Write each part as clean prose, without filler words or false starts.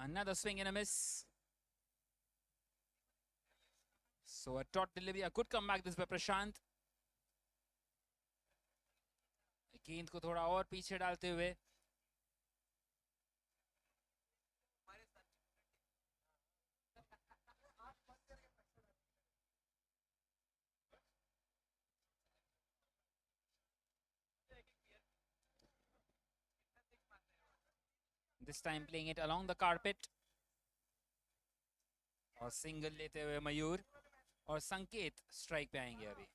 Another swing and a miss. So a dot delivery, a good comeback this by Prashant. गेंद को थोड़ा और पीछे डालते हुए this time playing it along the carpet और सिंगल लेते हुए मयूर और संकेत स्ट्राइक पे आएंगे अभी.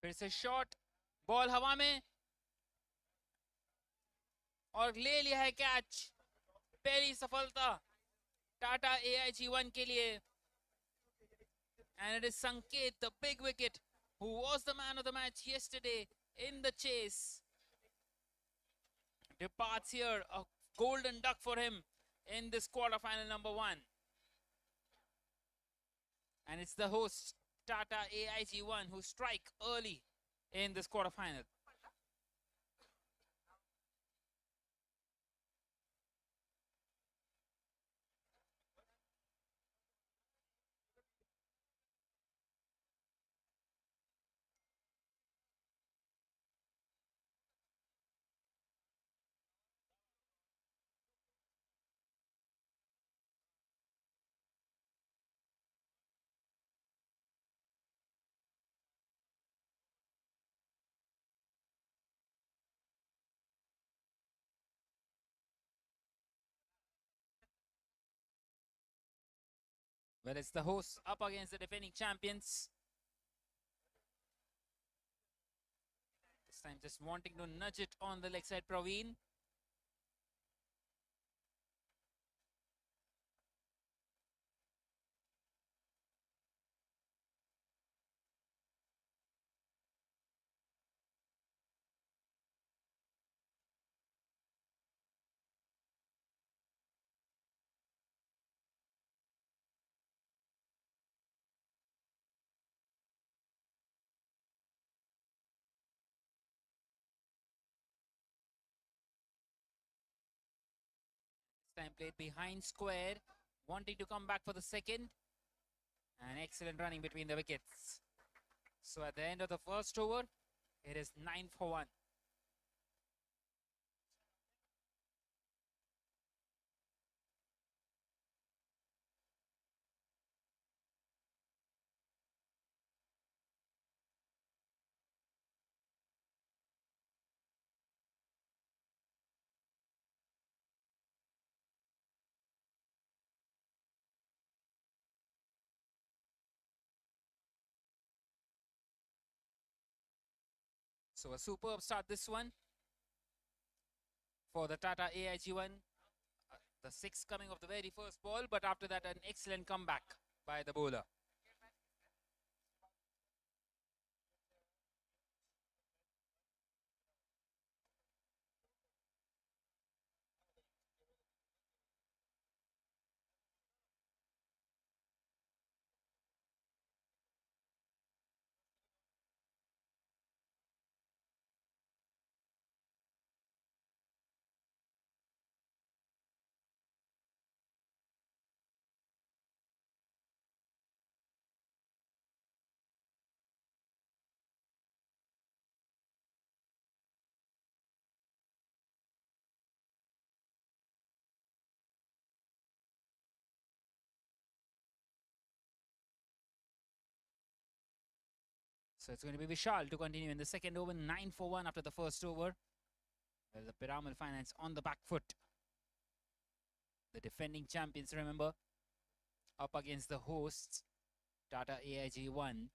फिर से शॉट, बॉल हवा में और ले लिया है कैच. पहली सफलता टाटा AIG1 के लिए. And it is Sanket, the big wicket, who was the man of the match yesterday in the chase. Departs here, a golden duck for him in this quarterfinal number 1. And it's the host, Tata AIG1, who strike early in this quarterfinal. Well, it's the hosts up against the defending champions. This time just wanting to nudge it on the leg side, Praveen. This time played behind square, wanting to come back for the second. And excellent running between the wickets. So at the end of the first over, it is 9 for 1. So a superb start this one for the Tata AIG1. The 6 coming off the very first ball, but after that an excellent comeback by the bowler. So it's going to be Vishal to continue in the second over, 9 for 1 after the first over. Well, the Piramal Finance on the back foot. The defending champions, remember, up against the hosts, Tata AIG 1.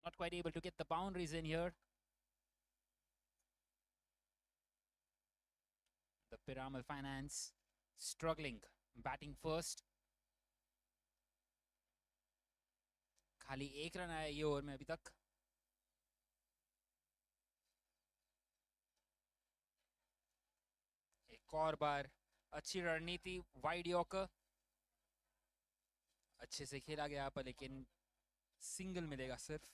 Not quite able to get the boundaries in here. The Piramal Finance struggling, batting first. खाली एक run आया ये over में अभी तक. एक और बार अच्छी रणनीति, वाइड यॉर्कर अच्छे से खेला गया पर लेकिन सिंगल मिलेगा सिर्फ.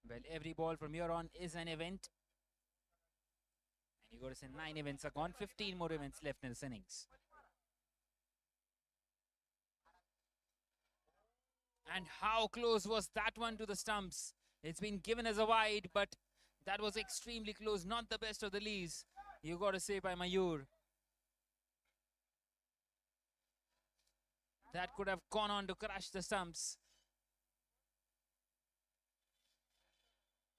Well, every ball from here on is an event. And you got to say 9 events are gone, 15 more events left in this innings. And how close was that one to the stumps? It's been given as a wide, but that was extremely close. Not the best of the leaves, you got to say, by Mayur. That could have gone on to crash the stumps.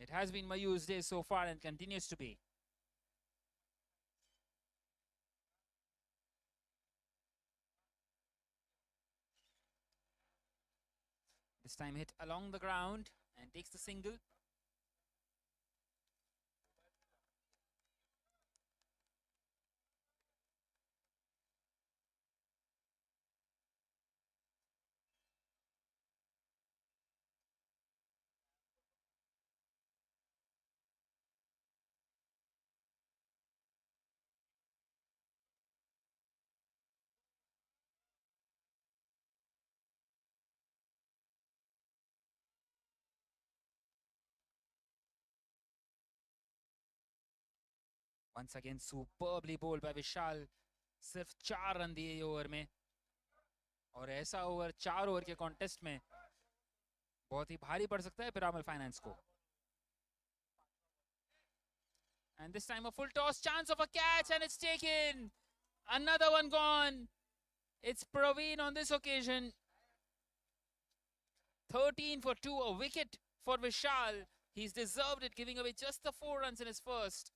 It has been Mayur's day so far and continues to be. This time hit along the ground and takes the single. Once again, superbly bowled by Vishal. सिर्फ 4 run दिए ये over में, और ऐसा over 4 over के contest में बहुत ही भारी पड़ सकता है पिरामल फाइनेंस को. And this time a full toss, chance of a catch, and it's taken. Another one gone. It's Praveen on this occasion. 13 for 2, a wicket for Vishal. He's deserved it, giving away just the 4 runs in his first.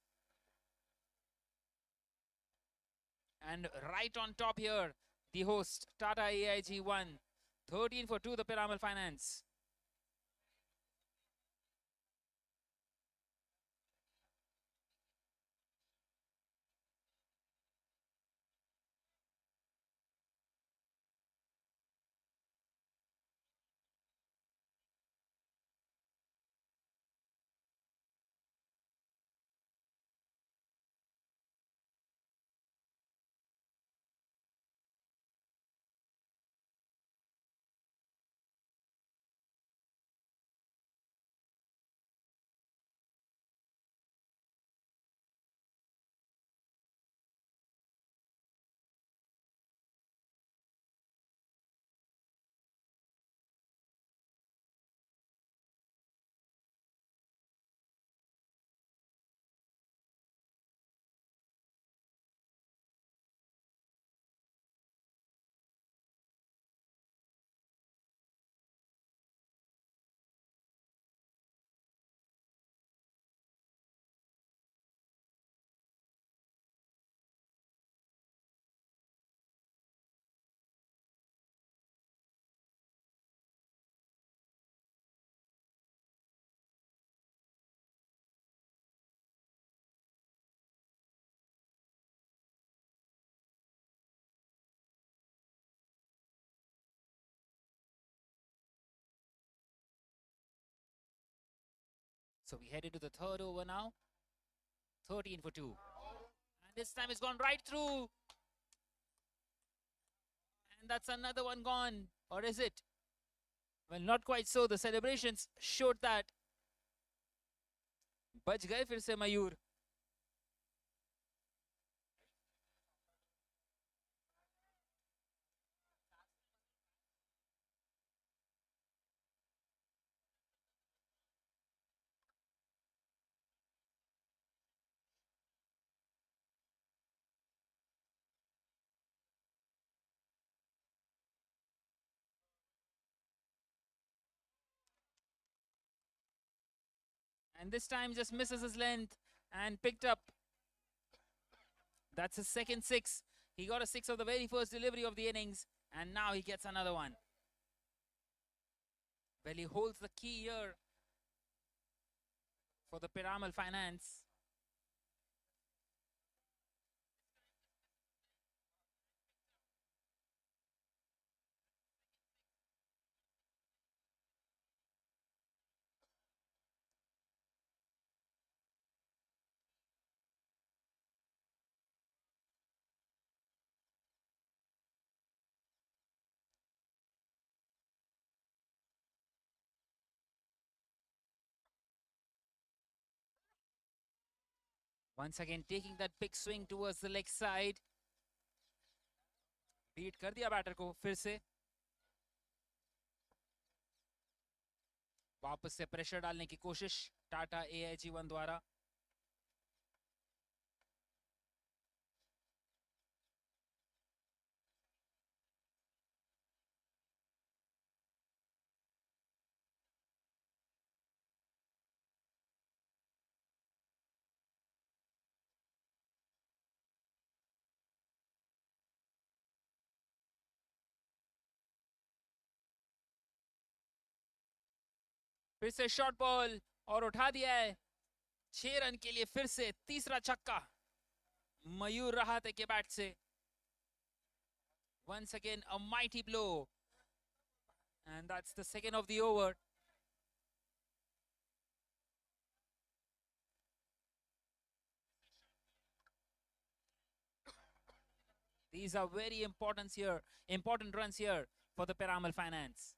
And right on top here, the host, Tata AIG 1. 13 for 2, the Piramal Finance. So we headed to the third over now. 13 for 2. And this time it's gone right through. And that's another one gone. Or is it? Well, not quite so. The celebrations showed that. बच गए फिर से मयूर. And this time just misses his length and picked up. That's his second six. He got a six of the very first delivery of the innings, and now he gets another one. Well, he holds the key here for the Piramal Finance. Once again taking that big swing towards the leg side. Beat कर दिया batter को फिर से. वापस से pressure डालने की कोशिश टाटा AIG1 द्वारा. फिर से शॉर्ट बॉल और उठा दिया है. 6 रन के लिए फिर से तीसरा छक्का मयूर रहाते के बैट से. Once again a mighty blow, and that's the second of the over. These are very important runs here for the Piramal Finance.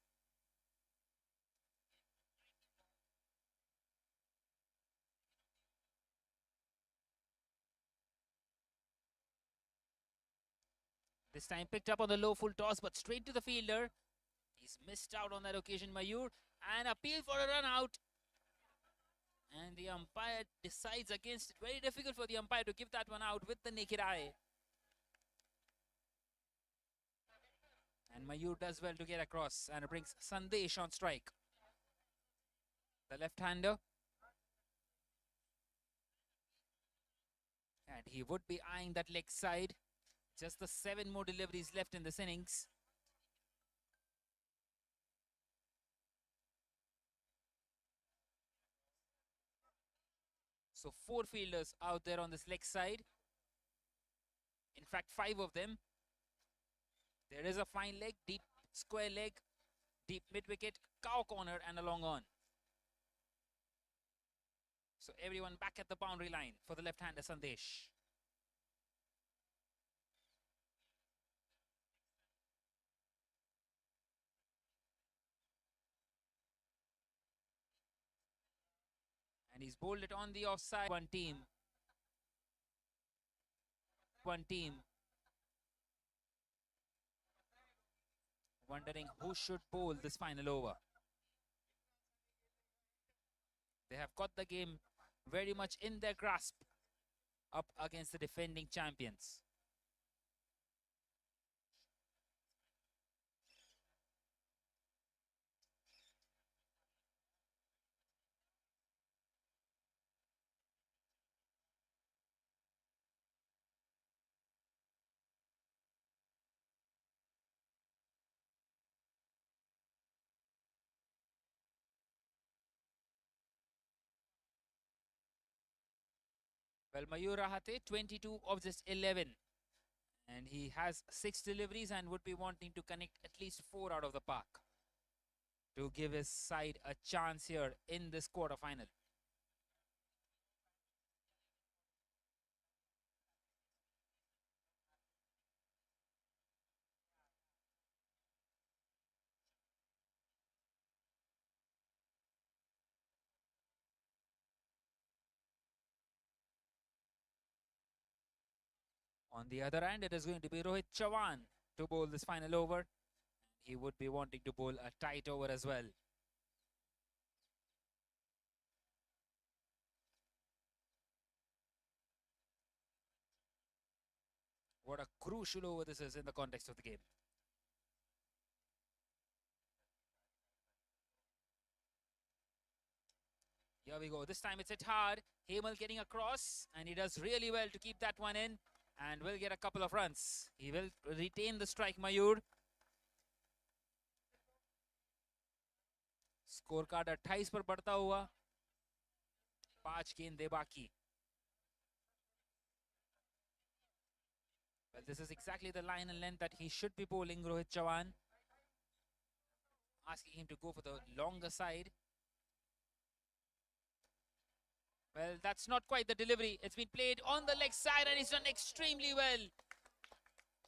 This time picked up on the low full toss, but straight to the fielder. He's missed out on that occasion, Mayur. And appeal for a run out. And the umpire decides against it. Very difficult for the umpire to give that one out with the naked eye. And Mayur does well to get across and brings Sandesh on strike. The left-hander. And he would be eyeing that leg side. Just the 7 more deliveries left in this innings. So 4 fielders out there on this leg side. In fact, 5 of them. There is a fine leg, deep square leg, deep mid-wicket, cow corner and a long on. So everyone back at the boundary line for the left-hander Sandesh. And he's bowled it on the offside. One team. Wondering who should bowl this final over. They have got the game very much in their grasp up against the defending champions. Well, Mayur Rahate, 22 of just 11. And he has 6 deliveries and would be wanting to connect at least 4 out of the park to give his side a chance here in this quarter-final. On the other hand, it is going to be Rohit Chavan to bowl this final over. He would be wanting to bowl a tight over as well. What a crucial over this is in the context of the game. Here we go. This time it's hit hard. Hemal getting across, and he does really well to keep that one in and will get a couple of runs. He will retain the strike, Mayur. Score card 28 पर बढ़ता हुआ, 5 गेंदें बाकी. Well, this is exactly the line and length that he should be bowling, Rohit Chavan. Asking him to go for the longer side. Well, that's not quite the delivery. It's been played on the leg side and he's done extremely well.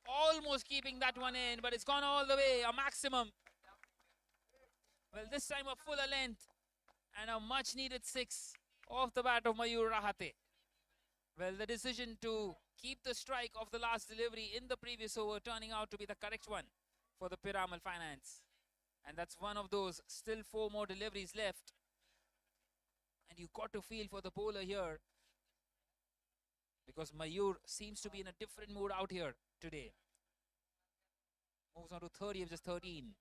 Almost keeping that one in, but it's gone all the way, a maximum. Well, this time a fuller length and a much needed 6 off the bat of Mayur Rahate. Well, the decision to keep the strike of the last delivery in the previous over turning out to be the correct one for the Piramal Finance. And that's one of those, still 4 more deliveries left. And you got to feel for the bowler here, because Mayur seems to be in a different mood out here today. Moves on to 30 of just 13.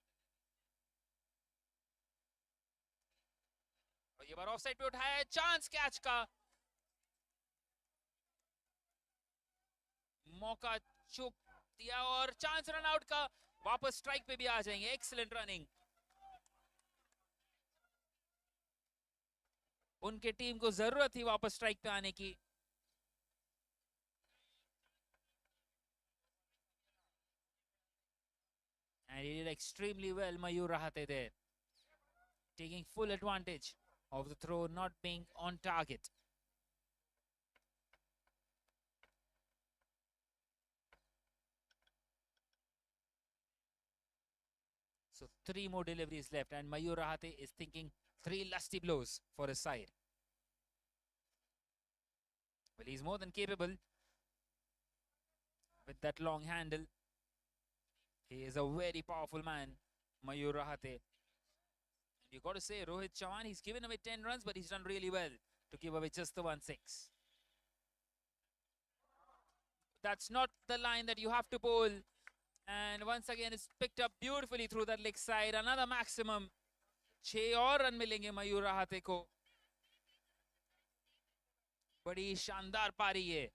और ये बार of side पे उठाया है, chance catch का, मौका चूक दिया और चांस रन आउट का, वापस स्ट्राइक पे भी आ जाएंगे. Excellent running. उनके टीम को जरूरत थी वापस स्ट्राइक पे आने की. And he did extremely well, Mayur Rahate there, taking full advantage of the throw not being on target. So 3 more deliveries left and Mayur Rahate is thinking 3 lusty blows for his side. Well, he's more than capable with that long handle. He is a very powerful man, Mayur Rahate. You got to say, Rohit Chavan, he's given away 10 runs, but he's done really well to give away just the 1-6. That's not the line that you have to bowl. And once again, it's picked up beautifully through that leg side. Another maximum. 6 और run मिलेंगे मयूर राहते को. बड़ी शानदार पारी है.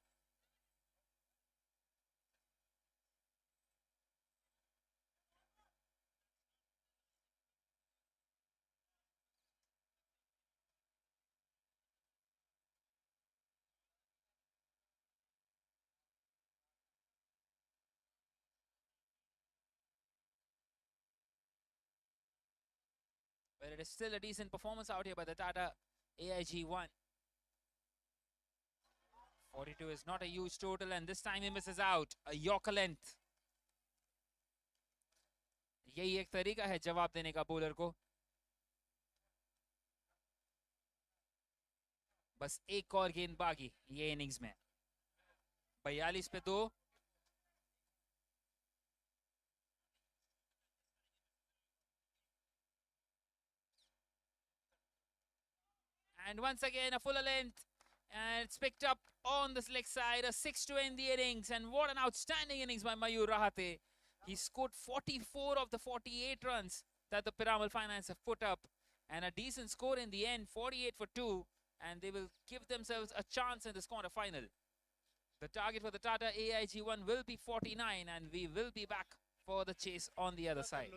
But it is still a decent performance out here by the Tata AIG-1. 42 is not a huge total, and this time he misses out. A Yorker length. यही एक तरीका है जवाब देने का बॉलर को. बस एक और गेंद बाकी ये इनिंग्स में. 42 पे 2. And once again, a fuller length. And it's picked up on this leg side. A 6 to end the innings. And what an outstanding innings by Mayur Rahate. He scored 44 of the 48 runs that the Piramal Finance have put up. And a decent score in the end, 48 for 2. And they will give themselves a chance in this quarter final. The target for the Tata AIG-1 will be 49. And we will be back for the chase on the other side.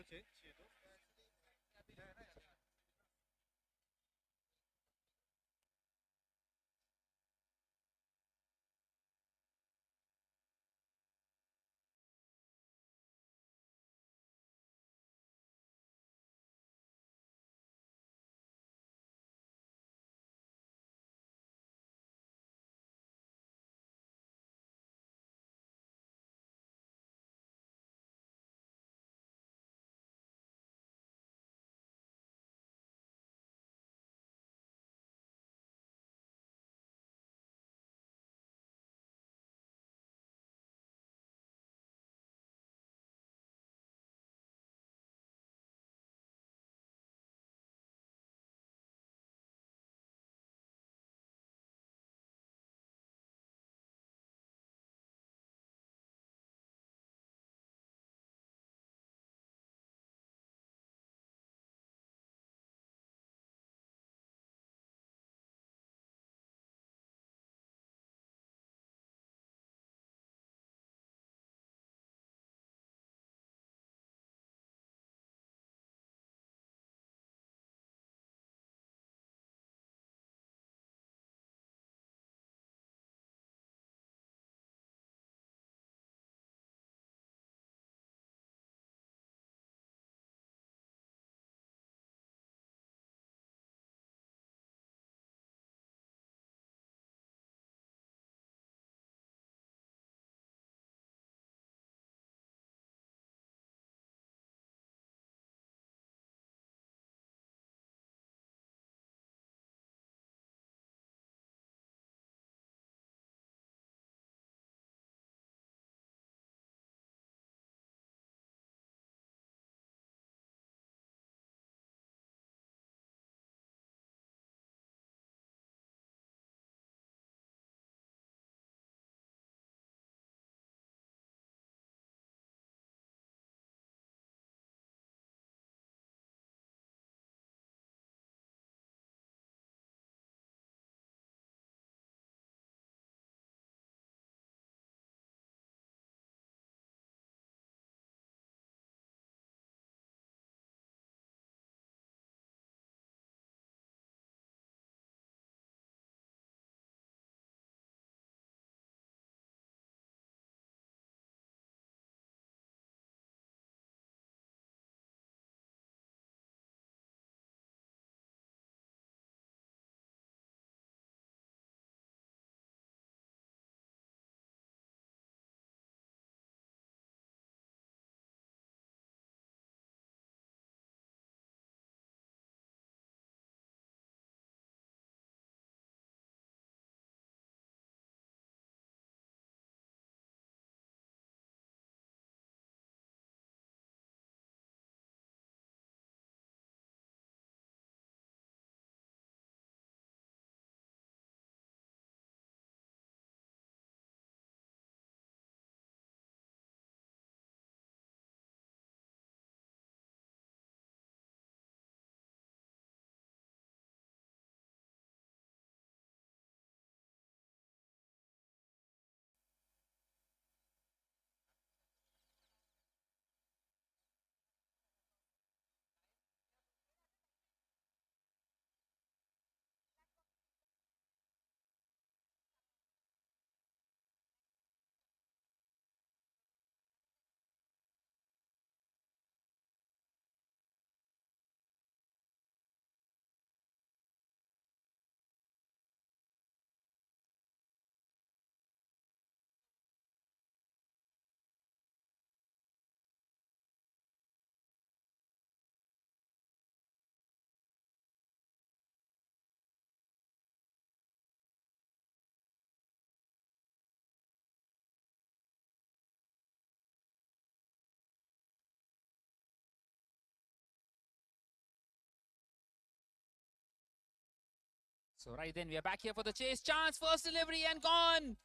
So right then we are back here for the chase. Chance, first delivery and gone.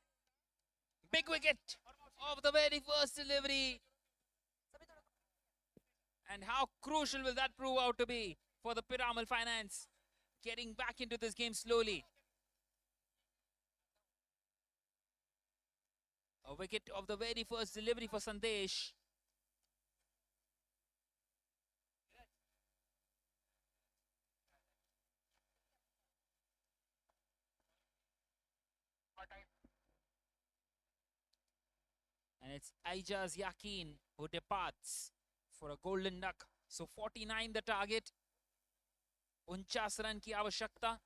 Big wicket of the very first delivery. And how crucial will that prove out to be for the Piramal Finance getting back into this game slowly. A wicket of the very first delivery for Sandesh. And it's Aijaz Yakin who departs for a golden duck. So 49 the target. 49 run की आवश्यकता.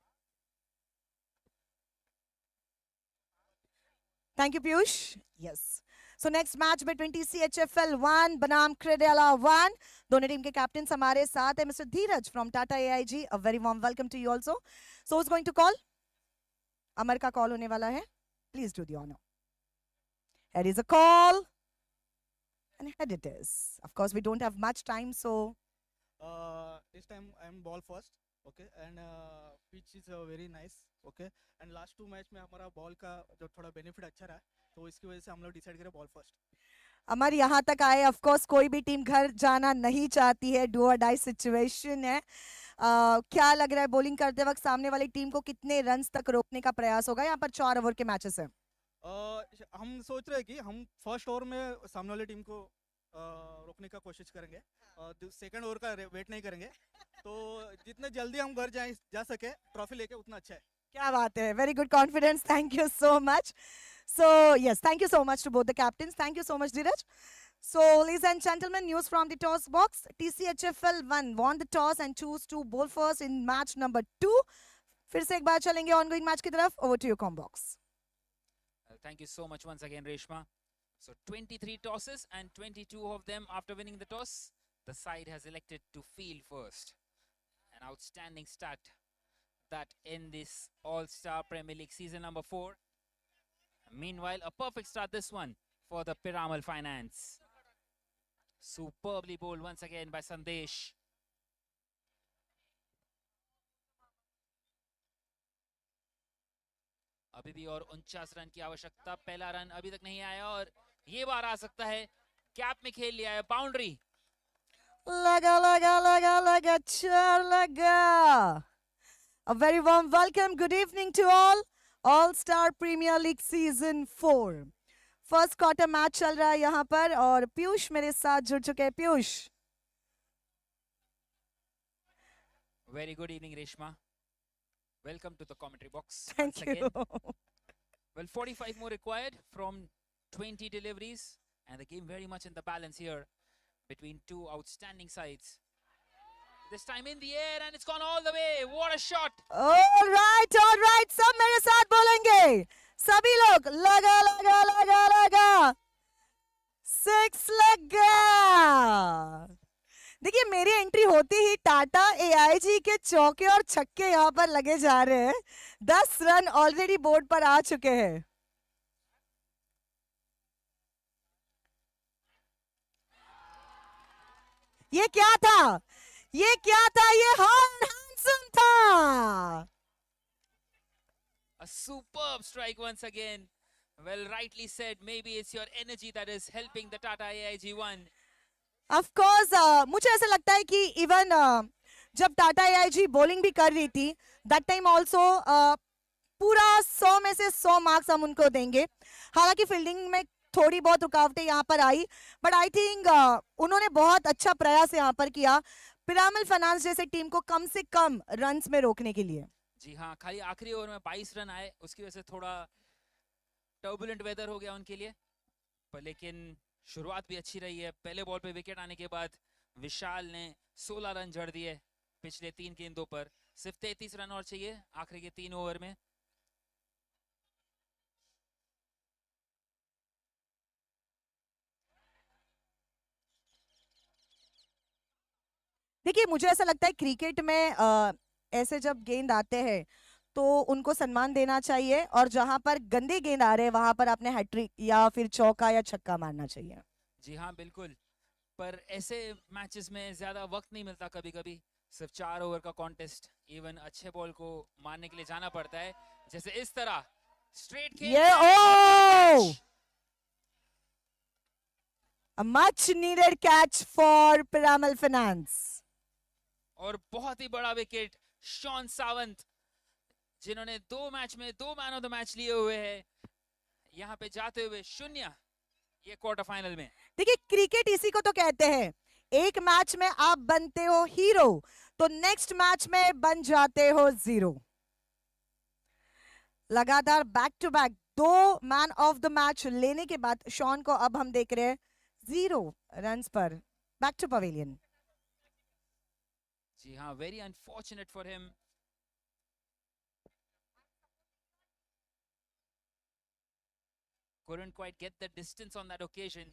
Thank you, Piyush. Yes. So next match between TCHFL 1, Banam Credela 1. दोनों team के captain हमारे साथ है Mr. Dheeraj from Tata AIG. A very warm welcome to you also. So who's going to call? Amar का call होने वाला है. Please do the honor. Here is a call. And here it is. Of course, we don't have much time, so. This time I'm ball first. Okay, and pitch is very nice. Okay, and last 2 match में हमारा ball का जो थोड़ा benefit अच्छा रहा, तो इसकी वजह से हम लोग डिसाइड करें बॉल फर्स्ट. अमर यहाँ तक आए. ऑफ कोर्स कोई भी टीम घर जाना नहीं चाहती है. डू और डाई सिचुएशन है. क्या लग रहा है बॉलिंग करते वक्त सामने वाली टीम को कितने रन्स तक रोकने का प्रयास होगा? यहाँ पर 4 ओवर के मैचेस हैं. हम सोच रहे हैं कि हम फर्स्ट ओवर में सामने वाली टीम को रोकने का कोशिश करेंगे. सेकंड ओवर का वेट नहीं करेंगे. तो जितने जल्दी हम घर जा सके ट्रॉफी लेके उतना अच्छा है. क्या बात है. Very good confidence. Thank you so much. So yes, thank you so much to both the captains. Thank you so much, Dheeraj. So ladies and gentlemen, news from the toss box. TCHFL 1 won the toss and choose to bowl first in match number 2. फिर से एक बार चलेंगे ongoing match की तरफ. Over to you, Combox. Thank you so much once again, Reshma. So 23 tosses and 22 of them after winning the toss. The side has elected to field first. An outstanding start that in this All-Star Premier League season number 4. Meanwhile, a perfect start this one for the Piramal Finance. Superbly bowled once again by Sandesh. अभी भी और 49 run की आवश्यकता. पहला run अभी तक नहीं आया और ये बार आ सकता है. कैप में खेल लिया है. बाउंड्री. लगा लगा लगा लगा 4 लगा. A very warm welcome. Good evening to all. All-Star Premier League Season 4. First quarter match चल रहा है यहाँ पर और पीयूष मेरे साथ जुड़ चुके हैं. Piyush. Very good evening, Reshma. Welcome to the commentary box. Thank once you. Again. Well, 45 more required from 20 deliveries, and the game very much in the balance here between two outstanding sides. This time in the air, and it's gone all the way. What a shot! All right, all right. सब मेरे साथ बोलेंगे. सभी लोग लगा लगा लगा लगा. 6 लगा. देखिए मेरी एंट्री होती ही टाटा एआईजी के चौके और छक्के यहाँ पर लगे जा रहे हैं. 10 रन ऑलरेडी बोर्ड पर आ चुके हैं. ये क्या था? ये क्या था? ये हैंडसम था. A superb strike once again. Well, rightly said. Maybe it's your energy that is helping the Tata AIG1. Of course, मुझे ऐसा लगता है कि इवन जब टाटा एआईजी बॉलिंग भी कर रही थी, दैट टाइम ऑल्सो पूरा 100 में से 100 मार्क्स हम उनको देंगे. हालांकि फील्डिंग में थोड़ी बहुत रुकावटें यहाँ पर आई, बट आई थिंक उन्होंने बहुत अच्छा प्रयास यहाँ पर किया पिरामल फाइनेंस जैसे टीम को कम से कम रन्स में रोकने के लिए. जी हाँ, खाली आखिरी ओवर में 22 रन आए, उसकी वजह से थोड़ा टर्बुलेंट वेदर हो गया उनके लिए, पर लेकिन शुरुआत भी अच्छी रही है. पहले बॉल पे विकेट आने के बाद विशाल ने 16 रन जड़ दिए पिछले 3 गेंदों पर. सिर्फ 33 रन और चाहिए आखिरी के 3 ओवर में. देखिए मुझे ऐसा लगता है क्रिकेट में ऐसे जब गेंद आते हैं तो उनको सम्मान देना चाहिए और जहां पर गंदे गेंद आ रहे हैं वहां पर आपने हैट्रिक या फिर चौका या छक्का मारना चाहिए. जी हाँ बिल्कुल, पर ऐसे मैचेस में ज्यादा वक्त नहीं मिलता कभी कभी. सिर्फ 4 ओवर का कॉन्टेस्ट, इवन अच्छे बॉल को मारने के लिए जाना पड़ता है, जैसे इस तरह स्ट्रेट खेल ये ओ a much needed catch for Piramal Finance. और बहुत ही बड़ा विकेट शॉन सावंत, जिन्होंने 2 मैच में 2 मैन ऑफ द मैच लिए हुए हैं, यहाँ पे जाते हुए 0 ये क्वार्टर फाइनल में। देखिए क्रिकेट इसी को तो कहते हैं, एक मैच में आप बनते हो हीरो तो नेक्स्ट मैच में बन जाते हो जीरो। लगातार back to back 2 man of the match लेने के बाद शॉन को अब हम देख रहे हैं 0 रन्स पर बैक टू पवेलियन। जी हाँ, very unfortunate for him. Couldn't quite get the distance on that occasion.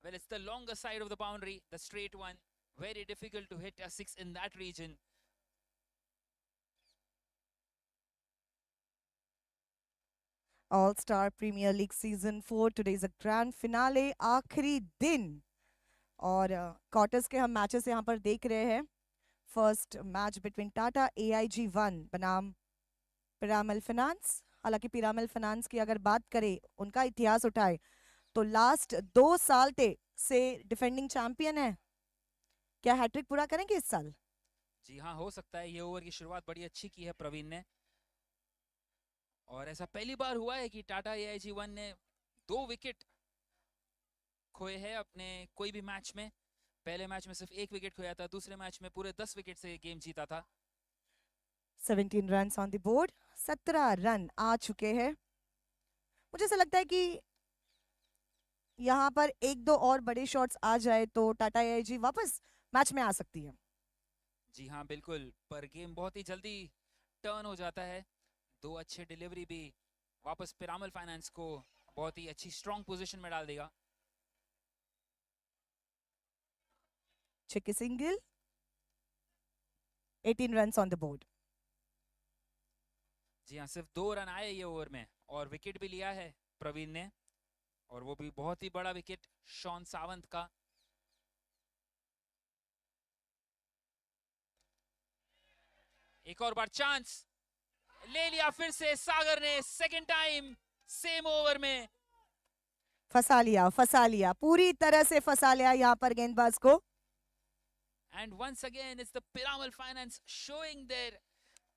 Well, it's the longer side of the boundary, the straight one. Very difficult to hit a 6 in that region. All Star Premier League Season 4 today is a grand finale, आखिरी दिन, और quarters के हम matches यहाँ पर देख रहे हैं। First match between Tata AIG 1 बनाम पिरामल फाइनेंस। हालांकि पिरामल फाइनेंस की अगर बात करें, उनका इतिहास उठाए तो लास्ट 2 साल से डिफेंडिंग चैंपियन है। क्या हैट्रिक पूरा करेंगे इस साल? जी हाँ, हो सकता है। ये ओवर की शुरुआत बड़ी अच्छी की है प्रवीण ने, और ऐसा पहली बार हुआ है कि टाटा AIG 1 ने 2 विकेट खोए हैं अपने कोई भी मैच में। पहले मैच में सिर्फ 1 विकेट खोया था, दूसरे मैच में पूरे 10 विकेट से गेम जीता था। 17 runs on the board, 17 run आ चुके हैं। मुझे ऐसा लगता है कि यहाँ पर 1-2 और बड़े शॉट्स आ जाए तो टाटा AIG वापस मैच में आ सकती है। जी हाँ बिल्कुल, पर गेम बहुत ही जल्दी टर्न हो जाता है। 2 अच्छे डिलीवरी भी वापस पिरामल फाइनेंस को बहुत ही अच्छी स्ट्रॉन्ग पोजीशन में डाल देगा। छिक्के single, 18 runs on the board. जी हाँ, सिर्फ 2 रन आए ये ओवर में, और विकेट भी लिया है प्रवीण ने, और वो भी बहुत ही बड़ा विकेट शॉन सावंत का। एक और बार चांस ले लिया फिर से सागर ने, सेकंड टाइम सेम ओवर में। फंसा लिया, पूरी तरह से फंसा लिया यहाँ पर गेंदबाज को। And once again, it's the Piramal Finance showing their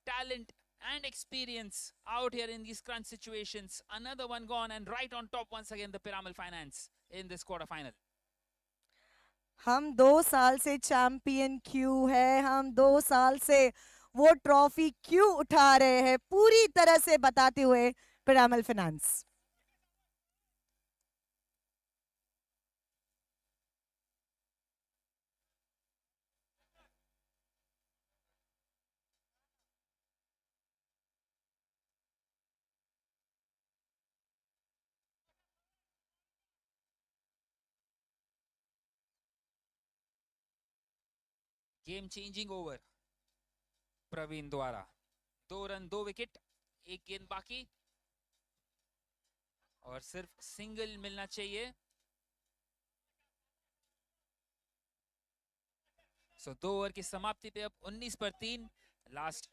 talent and experience out here in these crunch situations. Another one gone, and right on top once again the Piramal Finance in this quarter final. हम 2 साल से champion क्यों है, हम 2 साल से वो trophy क्यों उठा रहे हैं, पूरी तरह से बताते हुए Piramal finance. Game changing over Praveen द्वारा। 2 रन 2 विकेट, 1 गेंद बाकी, और सिर्फ सिंगल मिलना चाहिए। सो 2 ओवर की समाप्ति पे अब 19 पर 3, लास्ट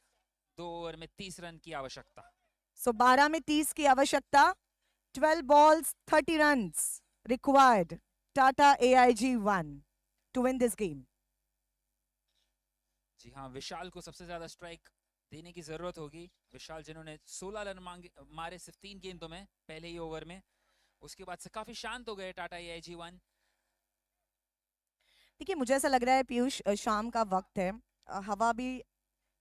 2 ओवर में 30 रन की आवश्यकता। सो 12 में 30 की आवश्यकता, 12 balls 30 runs required Tata AIG 1 to win this game. जी हाँ, विशाल को सबसे ज्यादा स्ट्राइक देने की जरूरत होगी। विशाल जिन्होंने 16 रन मारे सिर्फ 3 गेंदों में पहले ही ओवर में, उसके बाद से काफी शांत हो गए टाटा AIG 1। देखिए मुझे ऐसा लग रहा है पीयूष, शाम का वक्त है, हवा भी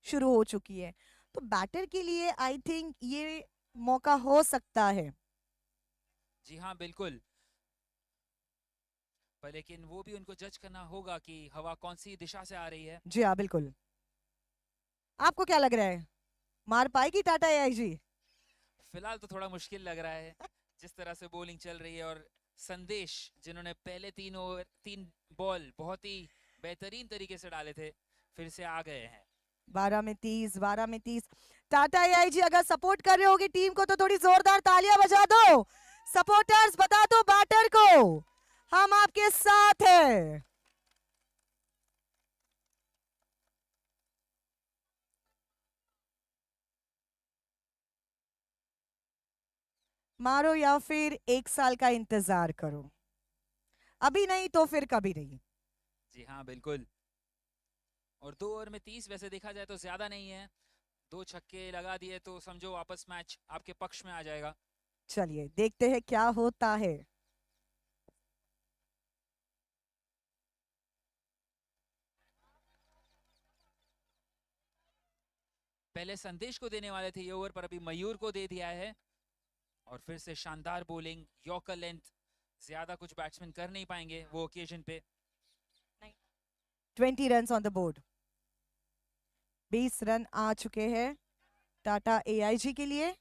शुरू हो चुकी है, तो बैटर के लिए आई थिंक ये मौका हो सकता है। जी हाँ बिल्कुल, पर लेकिन वो भी उनको जज करना होगा कि हवा कौन सी दिशा से आ रही है। जी हाँ बिल्कुल। आपको क्या लग रहा है, मार पाएगी टाटा AIG? फिलहाल तो थोड़ा मुश्किल लग रहा है जिस तरह से बॉलिंग चल रही है, और संदेश जिन्होंने पहले 3 बॉल बहुत ही बेहतरीन तरीके से डाले थे, फिर से आ गए हैं। 12 में 30। टाटा AIG अगर सपोर्ट कर रहे होगी टीम को तो थोड़ी जोरदार तालियां बजा दो। सपोर्टर्स बता दो बैटर को हम आपके साथ हैं। मारो या फिर 1 साल का इंतजार करो, अभी नहीं तो फिर कभी नहीं। जी हाँ बिल्कुल। और 2 ओवर में 30 वैसे देखा जाए तो ज्यादा नहीं है, 2 छक्के लगा दिए तो समझो वापस मैच आपके पक्ष में आ जाएगा। चलिए देखते हैं क्या होता है। पहले संदेश को देने वाले थे ये ओवर, पर अभी मयूर को दे दिया है। और फिर से शानदार बॉलिंग, यॉर्कर लेंथ, ज्यादा कुछ बैट्समैन कर नहीं पाएंगे वो ओकेजन पे। 20 run on the board. 20 run आ चुके हैं टाटा एआईजी के लिए।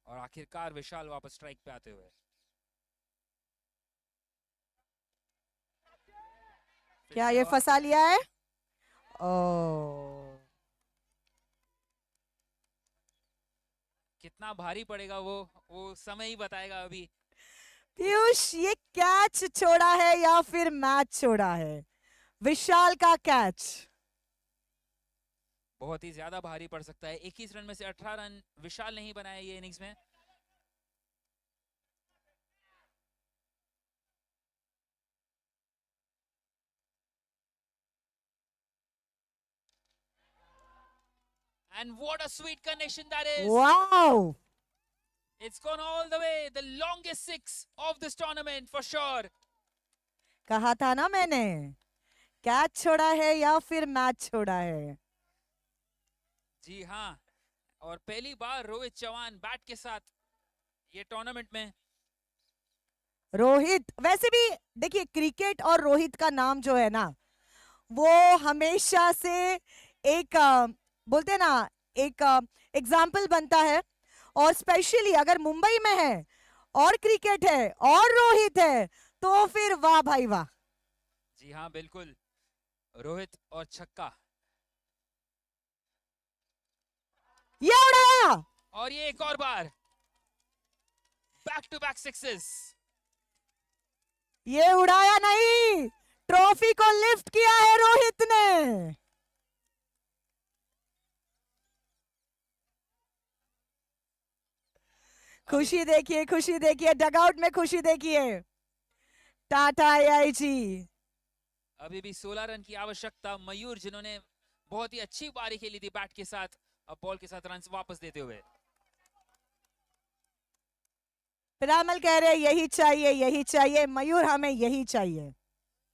और आखिरकार विशाल वापस स्ट्राइक पे आते हुए। क्या ये फंसा लिया है? ओ, कितना भारी पड़ेगा वो समय ही बताएगा अभी। पीयूष ये कैच छोड़ा है या फिर मैच छोड़ा है? विशाल का कैच। बहुत ही ज्यादा भारी पड़ सकता है। 21 रन में से 18 रन विशाल नहीं बनाए ये इनिंग्स में। And what a sweet connection that is. Wow, It's gone all the way. The longest 6 of this tournament for sure. कहा था ना मैंने, कैच छोड़ा है या फिर मैच छोड़ा है। जी हाँ, और पहली बार रोहित चौहान बैट के साथ ये टूर्नामेंट में। रोहित, वैसे भी देखिए क्रिकेट और रोहित का नाम जो है ना, वो हमेशा से एक बोलते हैं ना, एक एग्जाम्पल बनता है। और स्पेशली अगर मुंबई में है और क्रिकेट है और रोहित है तो फिर वाह भाई वाह। जी हाँ बिल्कुल, रोहित और छक्का। ये उड़ाया, और ये एक और बार बैक टू बैक सिक्सेस। ये उड़ाया नहीं, ट्रॉफी को लिफ्ट किया है रोहित ने। खुशी देखिए, खुशी देखिए, डगआउट में खुशी देखिए टाटा एआईजी। अभी भी 16 रन की आवश्यकता। मयूर जिन्होंने बहुत ही अच्छी पारी खेली थी बैट के साथ, अब बॉल के साथ रन वापस देते हुए। पिरामल कह रहे यही चाहिए, यही चाहिए मयूर, हमें यही चाहिए।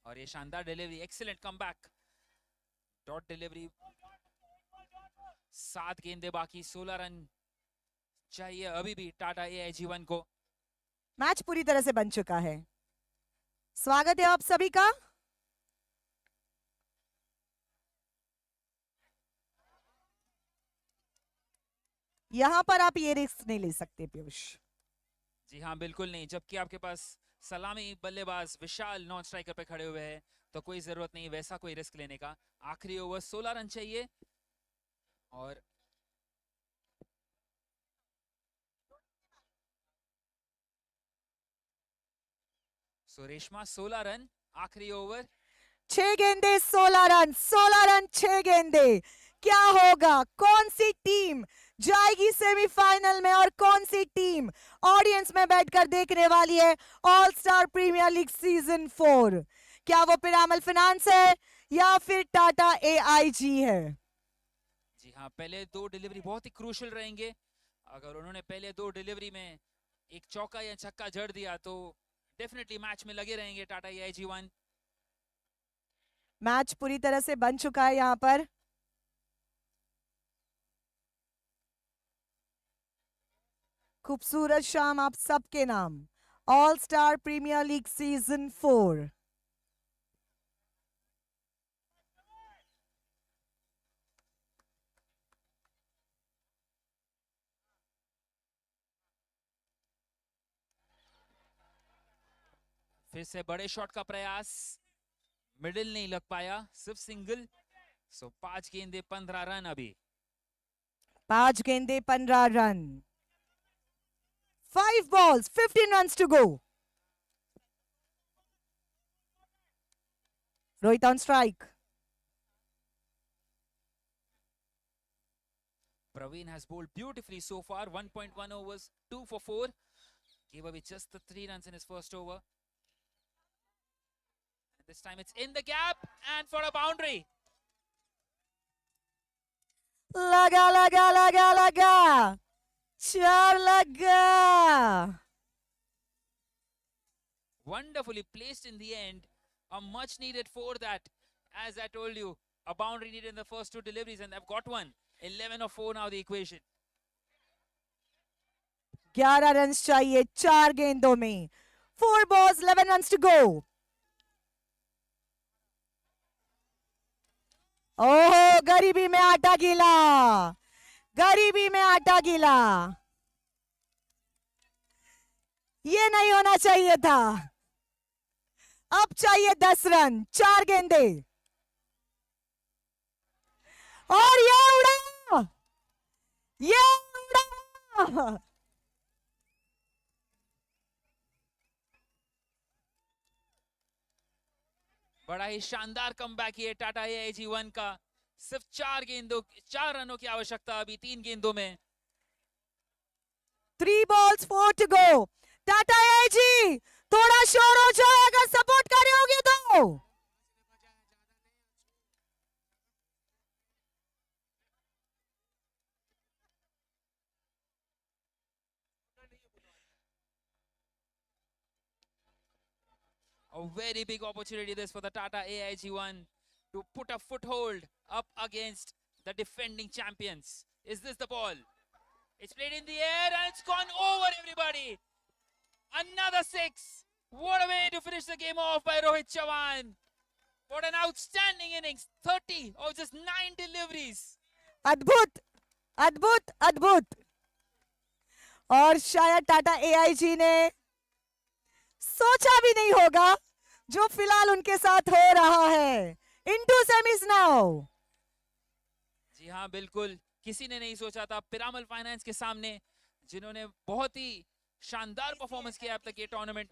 और ये शानदार delivery, excellent comeback, dot delivery. 7 गेंदे बाकी, 16 रन चाहिए अभी भी टाटा एआईजी 1 को। मैच पूरी तरह से बन चुका है। स्वागत है आप सभी का। यहां पर आप ये रिस्क नहीं ले सकते पीयूष। जी हाँ बिल्कुल नहीं, जबकि आपके पास सलामी बल्लेबाज विशाल नॉन स्ट्राइकर पे खड़े हुए हैं तो कोई जरूरत नहीं वैसा कोई रिस्क लेने का। आखिरी ओवर 16 रन चाहिए। और सुरेशमा 16 रन, आखिरी ओवर। 6 गेंदे 16 रन, 16 रन 6 गेंदे। क्या होगा, कौन सी टीम जाएगी सेमीफाइनल में और कौन सी टीम ऑडियंस में बैठकर देखने वाली है all star premier league season 4? क्या वो पिरामल फाइनेंस है या फिर टाटा एआईजी है? जी हाँ, पहले 2 डिलीवरी बहुत ही क्रूशियल रहेंगे। अगर उन्होंने पहले 2 डिलीवरी में एक चौका या छक्का जड़ दिया तो डेफिनेटली मैच में लगे रहेंगे टाटा एआईजी 1। मैच पूरी तरह से बन चुका है यहां पर। खूबसूरत शाम आप सबके नाम, all star premier league season 4। फिर से बड़े शॉट का प्रयास, मिडिल नहीं लग पाया, सिर्फ सिंगल। सो 5 गेंदे 15 रन अभी। 5 गेंदे 15 run, 5 balls 15 runs to go. Rohit on strike. Praveen has bowled beautifully so far. 1.1 overs, 2 for 4. Gave away just the 3 runs in his first over. And this time it's in the gap and for a boundary. लगा लगा लगा लगा 4 लगा. Wonderfully placed in the end. A much needed 4 that, as I told you, a boundary needed in the first 2 deliveries, and they've got one. 11 or 4 now the equation. 11 runs चाहिए 4 गेंदों में. 4 balls, 11 runs to go. ओहो, गरीबी में आटा गीला. गरीबी में आटा गीला. ये नहीं होना चाहिए था. अब चाहिए 10 रन. 4 गेंदे. और ये उड़ा. ये उड़ा. बड़ा ही शानदार कमबैक ये टाटा AIG 1 का. सिर्फ 4 रनों की आवश्यकता अभी 3 गेंदों में. 3 balls, 4 to go. Tata AIG, थोड़ा शोर हो जाए अगर सपोर्ट कर रहे होगे तो. A very big opportunity this for the Tata AIG 1 to put a foothold up against the defending champions. Is this the ball? It's played in the air and it's gone over everybody. Another 6. What a way to finish the game off by Rohit Chavan. What an outstanding innings. 30 of just 9 deliveries. अद्भुत, अद्भुत, अद्भुत. और शायद Tata AIG ने सोचा भी नहीं होगा जो फिलहाल उनके साथ हो रहा है. Into semis now. जी हाँ, बिल्कुल. किसी ने नहीं सोचा था. पिरामल फाइनेंस के सामने, जिन्होंने बहुत ही शानदार परफॉर्मेंस किया अब तक ये टूर्नामेंट